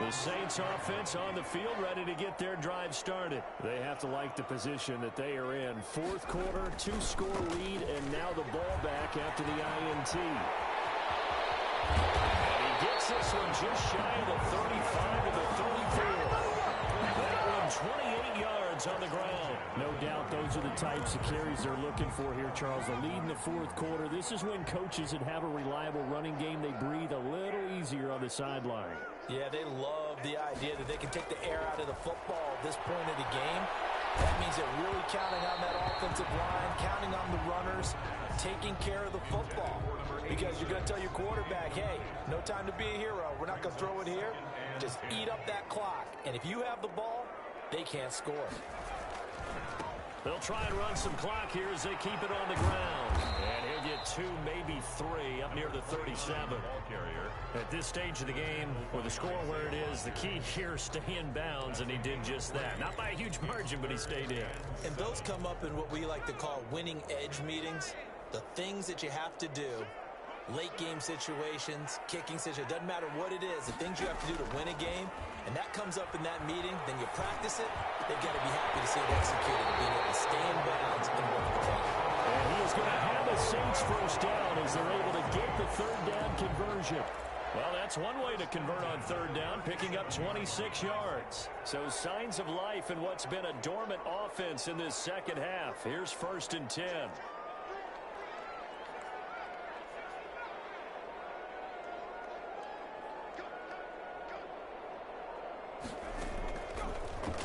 The Saints offense on the field ready to get their drive started. They have to like the position that they are in. 4th quarter, 2-score lead, and now the ball back after the INT. And he gets this one just shy of the 35 to the 34. That one 28 yards on the ground. No doubt those are the types of carries they're looking for here, Charles. The lead in the 4th quarter. This is when coaches that have a reliable running game, they breathe a little easier on the sideline. Yeah, they love the idea that they can take the air out of the football at this point of the game. That means they're really counting on that offensive line, counting on the runners, taking care of the football. Because you're going to tell your quarterback, hey, no time to be a hero. We're not going to throw it here. Just eat up that clock. And if you have the ball, they can't score. They'll try and run some clock here as they keep it on the ground. And he'll get 2, maybe 3 up near the 37. At this stage of the game, with the score where it is, the key here, stay in bounds, and he did just that. Not by a huge margin, but he stayed in. And those come up in what we like to call winning edge meetings. The things that you have to do, late game situations, kicking situations, doesn't matter what it is, the things you have to do to win a game, and that comes up in that meeting, then you practice it, they've got to be happy to see it executed, and being able to stay in bounds and work the ball. And he is going to have a Saints first down as they're able to get the 3rd down conversion. Well, that's one way to convert on 3rd down, picking up 26 yards. So signs of life in what's been a dormant offense in this 2nd half. Here's 1st and 10.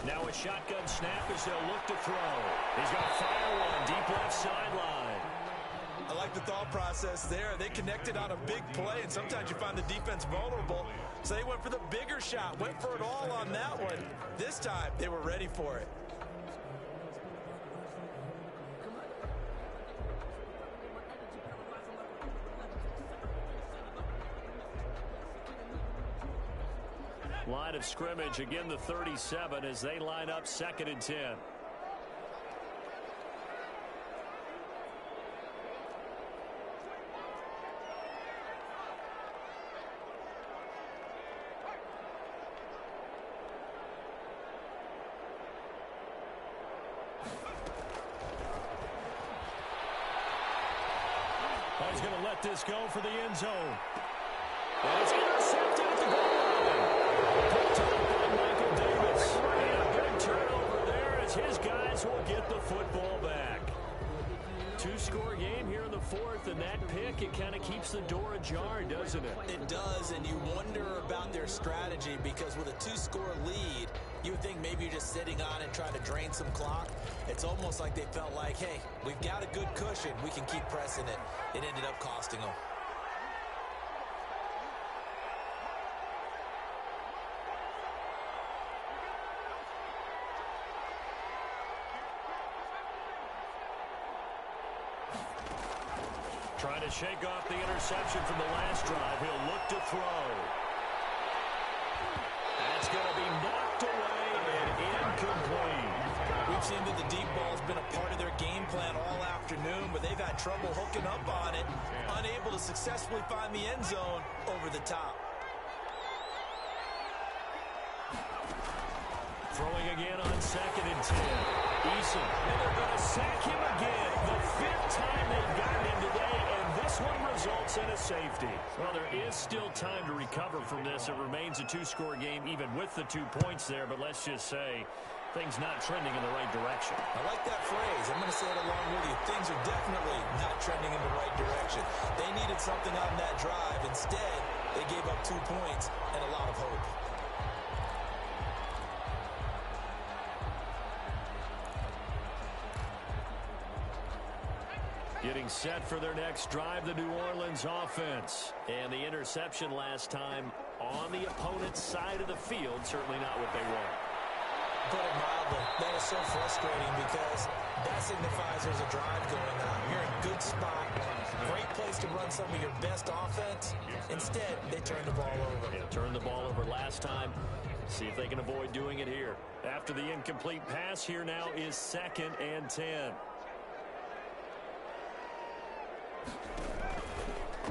Now a shotgun snap as they'll look to throw. He's going to fire one deep left sideline. I like the thought process there. They connected on a big play, and sometimes you find the defense vulnerable. So they went for the bigger shot, went for it all on that one. This time, they were ready for it. Line of scrimmage, again the 37 as they line up 2nd and 10. He's going to let this go for the end zone. And it's intercepted at the goal line. Picked up by Michael Davis. And a big turnover there as his guys will get the football back. 2-score game here in in the fourth, and that pick, it kind of keeps the door ajar, doesn't it? It does, and you wonder about their strategy because with a 2-score lead, you would think maybe you're just sitting on it trying to drain some clock. It's almost like they felt like, hey, we've got a good cushion. We can keep pressing it. It ended up costing them. Trying to shake off the interception from the last drive. He'll look to throw. That's going to be knocked away and incomplete. We've seen that the deep ball's been a part of their game plan all afternoon, but they've had trouble hooking up on it, unable to successfully find the end zone over the top. Throwing again on 2nd and 10. Eason, and they're going to sack him again. The 5th time they've gotten him today, and this one results in a safety. Well, there is still time to recover from this. It remains a 2-score game, even with the 2 points there, but let's just say things not trending in the right direction. I like that phrase. I'm going to say it along with you. Things are definitely not trending in the right direction. They needed something on that drive. Instead, they gave up 2 points and a lot of hope. Getting set for their next drive, the New Orleans offense. And the interception last time on the opponent's side of the field, certainly not what they want. Put it mildly, that is so frustrating because that signifies there's a drive going on. You're in a good spot, great place to run some of your best offense. Instead, they turn the ball over. Yeah, turned the ball over last time. See if they can avoid doing it here. After the incomplete pass, here now is 2nd and 10.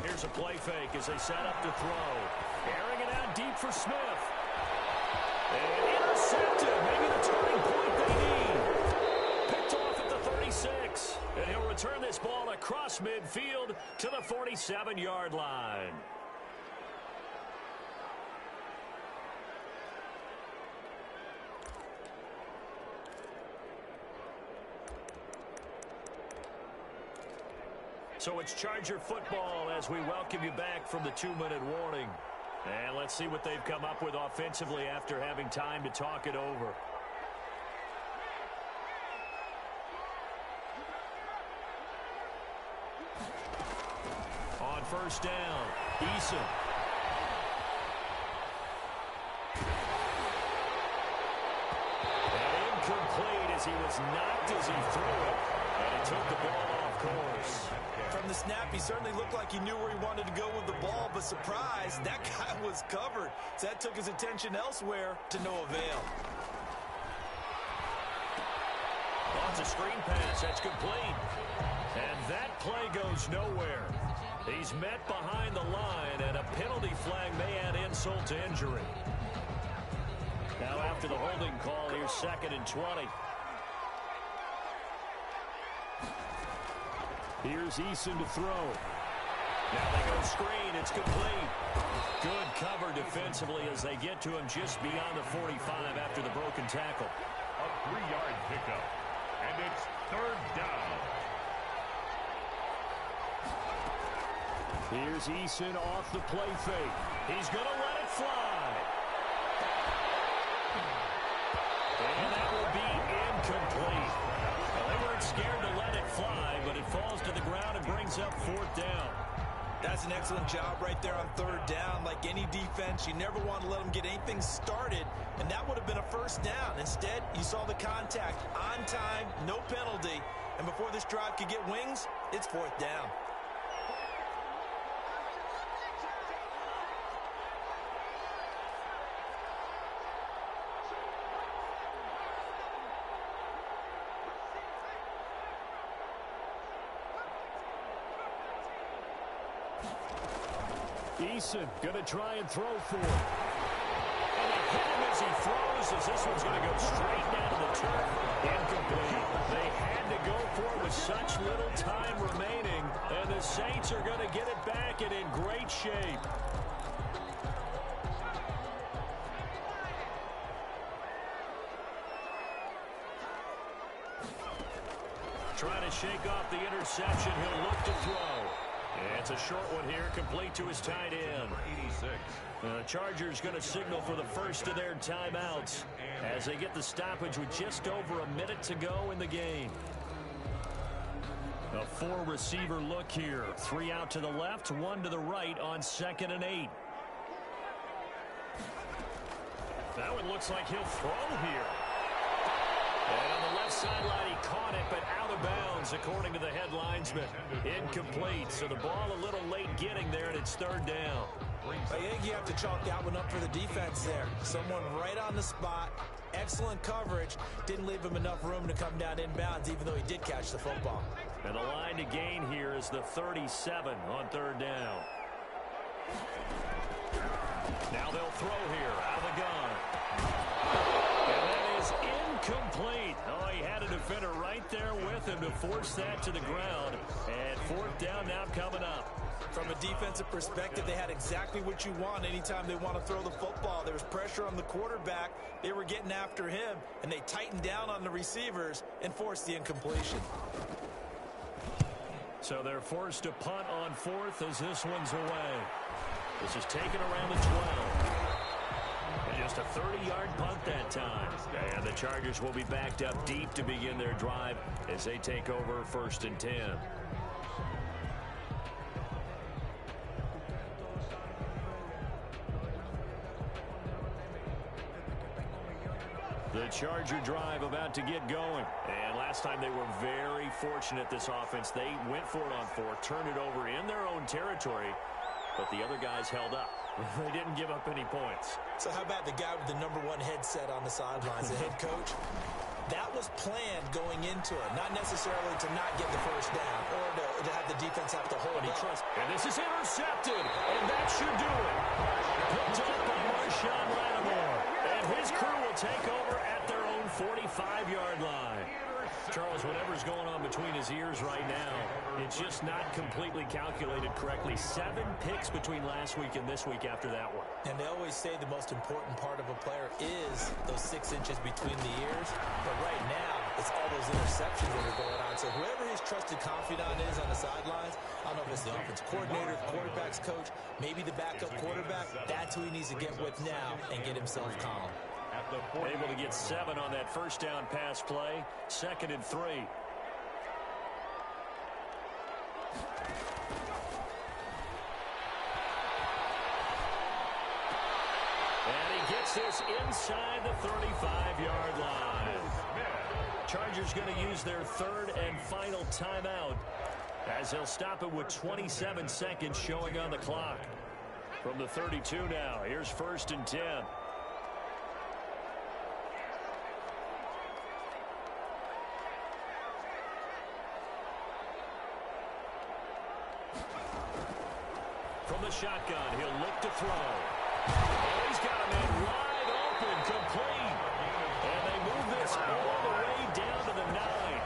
Here's a play fake as they set up to throw. Airing it out deep for Smith. And intercepted. Maybe the turning point they need. Picked off at the 36. And he'll return this ball across midfield to the 47-yard line. So it's Charger football as we welcome you back from the 2-minute warning. And let's see what they've come up with offensively after having time to talk it over. On 1st down, Eason. And incomplete as he was knocked as he threw it. And he took the ball off course. From the snap, he certainly looked like he knew where he wanted to go with the ball, but surprise, that guy was covered. So that took his attention elsewhere to no avail. Lots of screen pass, that's complete. And that play goes nowhere. He's met behind the line, and a penalty flag may add insult to injury. Now after the holding call, here's 2nd and 20. Here's Eason to throw. Now they go screen. It's complete. Good cover defensively as they get to him just beyond the 45 after the broken tackle. A 3-yard pickup. And it's 3rd down. Here's Eason off the play fake. He's going to let it fly. And that will be incomplete. Well, they weren't scared to let it fly, but it falls to the ground and brings up 4th down. That's an excellent job right there on 3rd down. Like any defense, you never want to let them get anything started, and that would have been a 1st down. Instead, you saw the contact on time, no penalty, and before this drive could get wings, it's 4th down. Eason going to try and throw for it. And they hit him as he throws, as this one's going to go straight down to the turf. Incomplete. They had to go for it with such little time remaining, and the Saints are going to get it back and in great shape. Trying to shake off the interception. He'll look to throw. It's a short one here, complete to his tight end. 86. The Chargers going to signal for the first of their timeouts as they get the stoppage with just over a minute to go in the game. A four-receiver look here. 3 out to the left, 1 to the right on 2nd and 8. That one looks like he'll throw here. And on the left sideline, he caught it, but out of bounds, according to the head linesman. Incomplete, so the ball a little late getting there, and it's 3rd down. I think you have to chalk that one up for the defense there. Someone right on the spot, excellent coverage, didn't leave him enough room to come down inbounds, even though he did catch the football. And the line to gain here is the 37 on 3rd down. Now they'll throw here out of the gun. And that is incomplete. Oh, he had a defender right there with him to force that to the ground. And 4th down now coming up. From a defensive perspective, they had exactly what you want anytime they want to throw the football. There was pressure on the quarterback. They were getting after him, and they tightened down on the receivers and forced the incompletion. So they're forced to punt on 4th as this one's away. This is taken around the 12. And just a 30-yard punt that time. And the Chargers will be backed up deep to begin their drive as they take over 1st and 10. The Charger drive about to get going. And last time they were very fortunate, this offense. They went for it on 4, turned it over in their own territory, but the other guys held up. They didn't give up any points. So how about the guy with the #1 headset on the sidelines, the head coach? That was planned going into it, not necessarily to not get the first down or to have the defense have to hold it. And this is intercepted, and that should do it. Picked up by Marshawn Lattimore, and his crew will take over at their own 45-yard line. Charles, whatever's going on between his ears right now, it's just not completely calculated correctly. 7 picks between last week and this week after that one. And they always say the most important part of a player is those 6 inches between the ears. But right now, it's all those interceptions that are going on. So whoever his trusted confidant is on the sidelines, I don't know if it's the offensive coordinator, the quarterback's coach, maybe the backup quarterback, that's who he needs to get with now and get himself calm. Able to get 7 on that first down pass play. 2nd and 3. And he gets this inside the 35-yard line. Chargers going to use their 3rd and final timeout as they'll stop it with 27 seconds showing on the clock. From the 32 now, here's 1st and 10. From the shotgun, he'll look to throw. Oh, he's got a man wide open, complete. And they move this all the way down to the 9.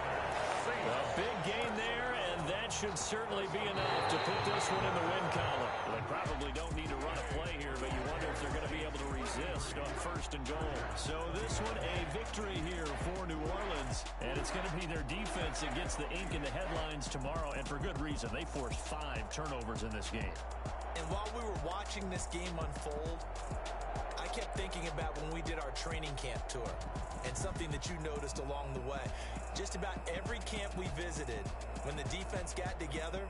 A big gain there, and that should certainly be enough to put this one in the win column. Well, they probably don't need to run a play here, but you wonder if they're going to be able to resist on 1st and goal. So this one, a victory here for New Orleans, and it's going to be their defense that gets the ink in the headlines tomorrow, and for good reason. They forced 5 turnovers in this game. And while we were watching this game unfold, I kept thinking about when we did our training camp tour and something that you noticed along the way. Just about every camp we visited, when the defense got together,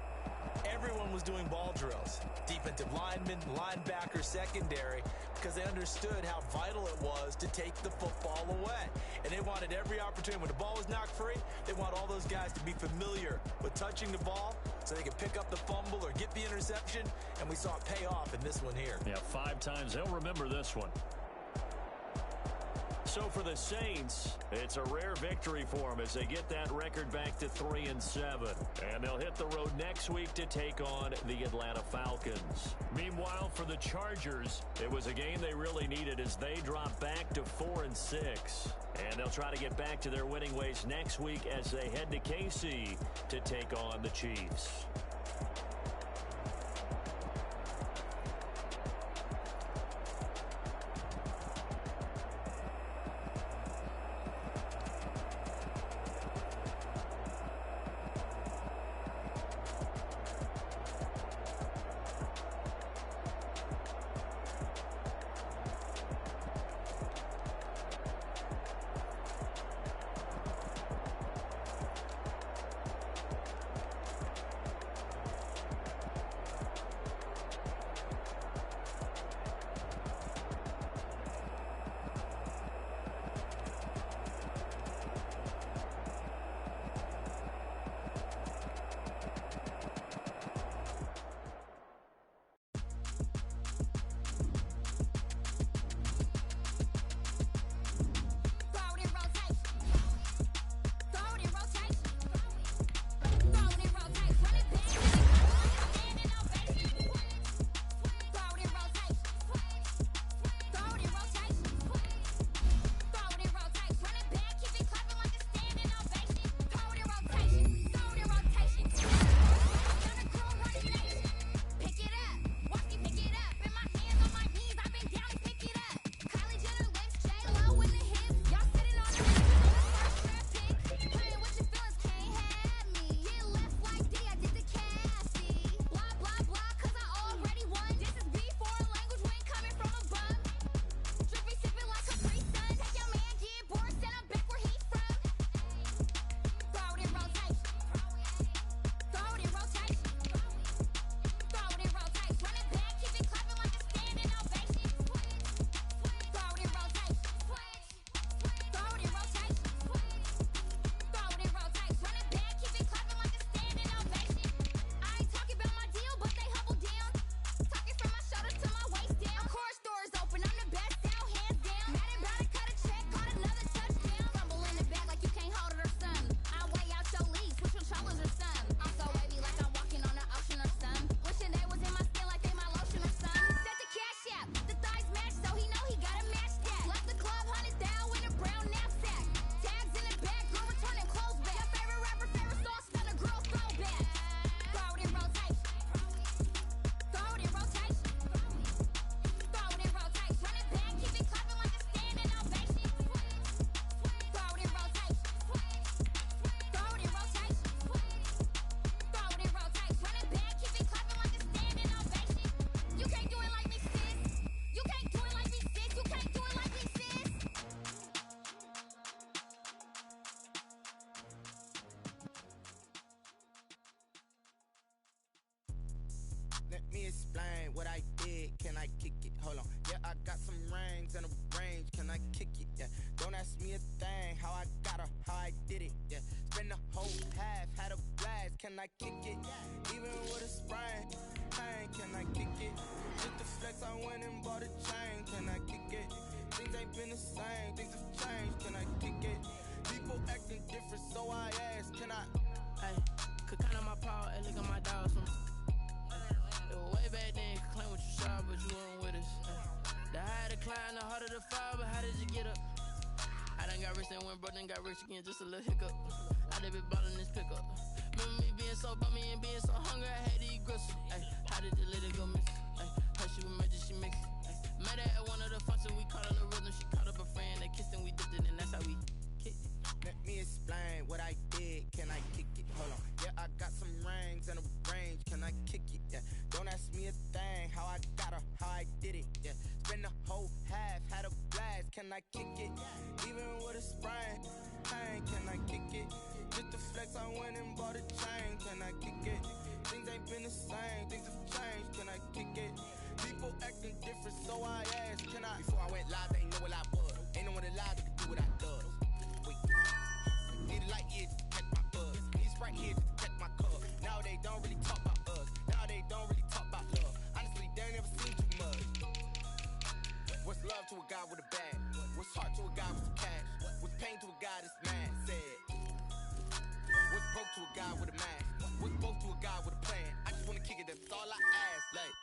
everyone was doing ball drills. Defensive linemen, linebackers, secondary, because they understood how vital it was to take the football away. And they wanted every opportunity. When the ball was knocked free, they want all those guys to be familiar with touching the ball so they could pick up the fumble or get the interception. And we saw it pay off in this one here. Yeah, 5 times. They'll remember this one. So for the Saints, it's a rare victory for them as they get that record back to 3 and 7. And they'll hit the road next week to take on the Atlanta Falcons. Meanwhile, for the Chargers, it was a game they really needed as they drop back to 4 and 6. And they'll try to get back to their winning ways next week as they head to KC to take on the Chiefs. me explain what I did. Can I kick it? Hold on. Yeah, I got some rings and a range. Can I kick it? Yeah. Don't ask me a thing. How I got her, how I did it. Yeah. Spend the whole half, had a blast. Can I kick it? Even with a sprain. Hey, can I kick it? Just the flex, I went and bought a chain. Can I kick it? Things ain't been the same. Things have changed. Can I kick it? People acting different, so I ask. Can I? Hey, could count on my power and look at my dogs from. It was way back then, could claim what you saw, but you weren't with us. The higher the climb, the harder the fall, but how did you get up? I done got rich and went broke, then got rich again, just a little hiccup. I done been ballin' this pickup. Remember me being so bummy and being so hungry, I had to eat gristle. Ay, how did you let it go miss? Ay, how she was magic, she mixed. Met her at one of the functions, we caught her the rhythm. She caught up a friend, they kissed and we dipped it, and that's how we kicked it. Let me explain what I did. Can I kick it? Hold on. Yeah, I got some rings and a range. Can I kick it? Yeah. Don't ask me a thing. How I got her, how I did it. Yeah. Spend the whole half, had a blast. Can I kick it? Even with a sprain. Hey, can I kick it? Just the flex, I went and bought a chain. Can I kick it? Things ain't been the same. Things have changed. Can I kick it? People acting different, so I asked. Can I? Before I went live, they ain't know what I was. Ain't no one alive that could do what I does. Wait. Need a light here to catch my buzz. Need Sprite here to catch my cup. Now they don't really talk about us. Now they don't really talk about love. Honestly, they ain't never seen too much. What's love to a guy with a bag? What's heart to a guy with some cash? What's pain to a guy that's mad? Said. What's broke to a guy with a mask? What's broke to a guy with a plan? I just wanna kick it, that's all I ask. Like,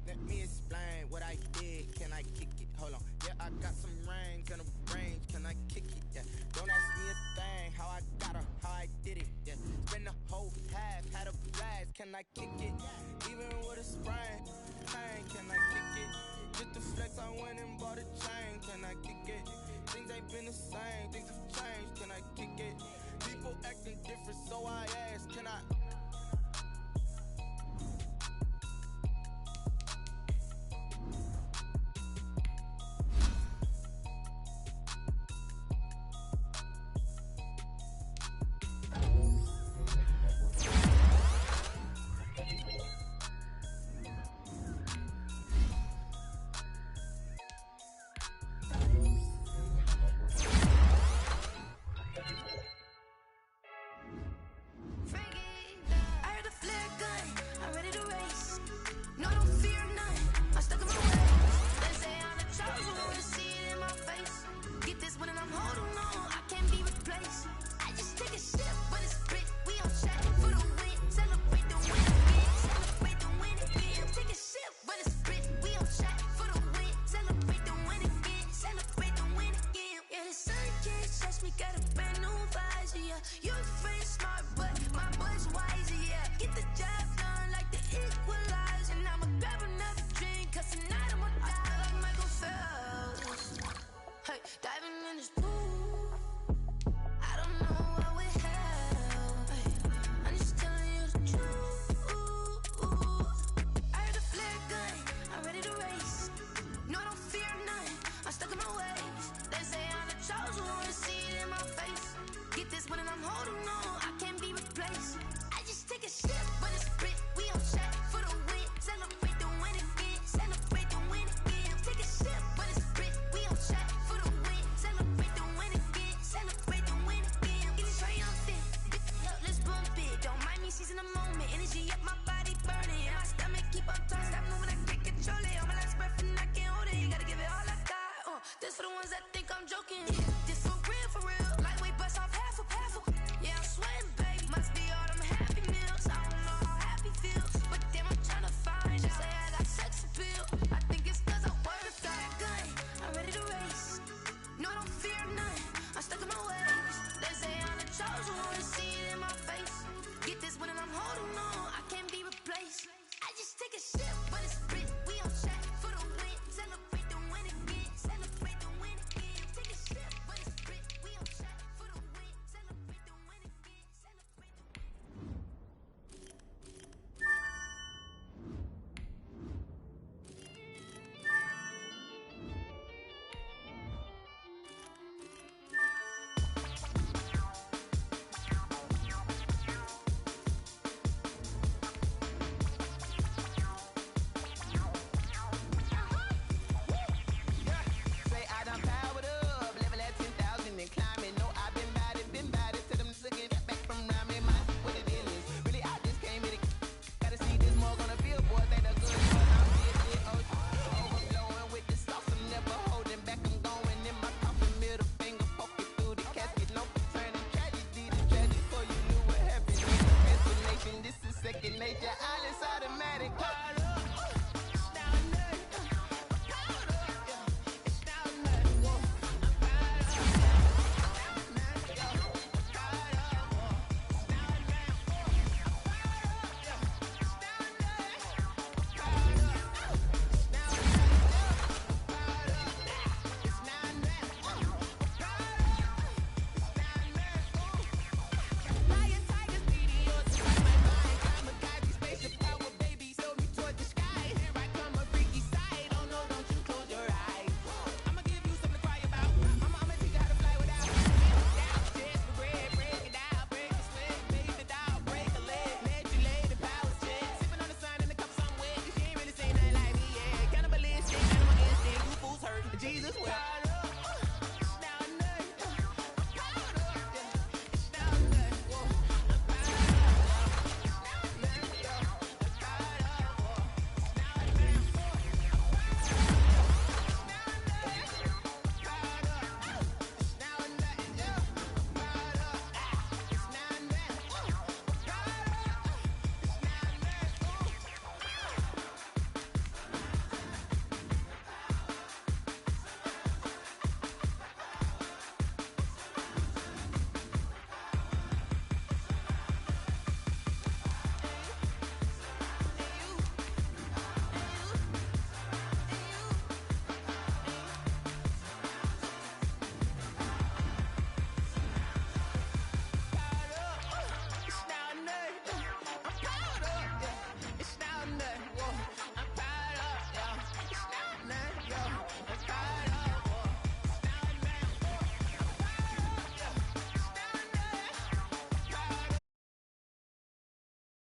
let me explain what I did. Can I kick it? Hold on. Yeah, I got some rings and a range. Can I kick it? Yeah. Don't ask me a thing. How I got her, how I did it. Yeah. Spend the whole half, had a blast. Can I kick it? Even with a sprain. Hey, can I kick it? Just the flex, I went and bought a chain. Can I kick it? Things ain't been the same. Things have changed. Can I kick it? People acting different.